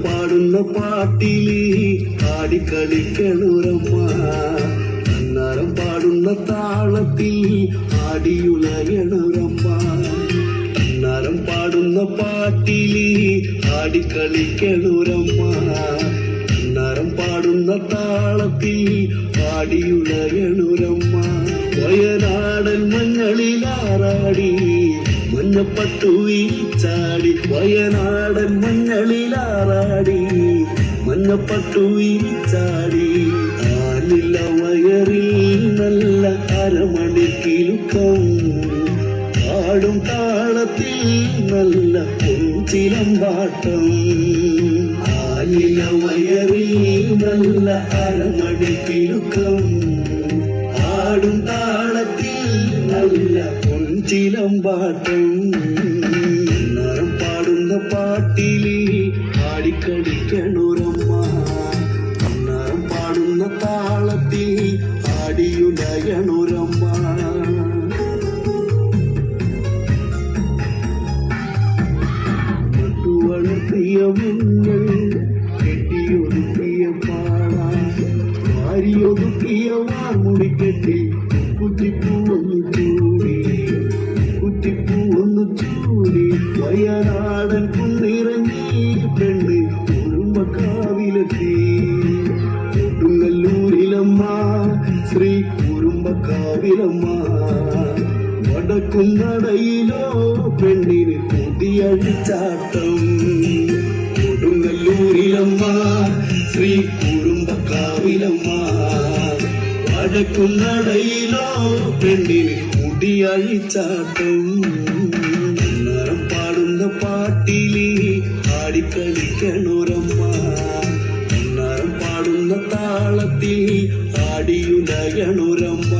പാടുന്ന പാട്ടില് ആടിക്കളിക്കണുരമ്മ അന്നാരം പാടുന്ന താളത്തിൽ ആടിയുലയണുരമ്മ അന്നാരം പാടുന്ന പാട്ടില് ആടിക്കളിക്കണുരമ്മ അന്നാരം പാടുന്ന താളത്തിൽ ആടിയുലയണുരമ്മ വയനാടൻ മഞ്ഞളിലാറാടി മഞ്ഞപ്പട്ടു വിരിച്ചാടി വയനാടൻ മഞ്ഞളിലാറാടി മഞ്ഞപ്പട്ടു വിരിച്ചാടി ആലില്ല വയറിൽ നല്ല അരമണിക്കിലുക്കം പാടും താളത്തിൽ നല്ല പൊൻചിലമ്പാട്ടം ആലില്ല വയറിൽ നല്ല അരമണിക്കിലുക്കം പാടും താളത്തിൽ നല്ല പൊൻചിലമ്പാട്ടം അന്നാരം പാടുന്ന പാട്ടില് ആടിക്കളിക്കണുരമ്മ അന്നാരം പാടുന്ന താളത്തിൽ ആടിയുലയണുരമ്മ വളർത്തിയ മഞ്ഞൾ കെട്ടിയൊതുക്കിയ പാടാ വാരിയൊതുക്കിയ വാർമുടി കെട്ടി കുറ്റിപ്പൂ ഒന്ന് ചൂടി വയനാടൻ കുന്നിറങ്ങി പെണ്ണ് കുറുമ്പക്കാവിലെത്തി കൊടുങ്ങല്ലൂരിലമ്മ ശ്രീ കുറുമ്പക്കാവിലമ്മ വടക്കുന്നടയിലോ പെണ്ണിന് കുതിയഴിച്ചാട്ടം കൊടുങ്ങല്ലൂരിലമ്മ ശ്രീ കുറുമ്പക്കാവിലമ്മ വടക്കുന്നടയിലോ പെണ്ണിന് കുതിയഴിച്ചാട്ടം അന്നേരം പാടുന്ന പാട്ടില് ആടിക്കളിക്കണുരമ്മ അന്നേരം പാടുന്ന താളത്തിൽ ആടിയുലയണുരമ്മ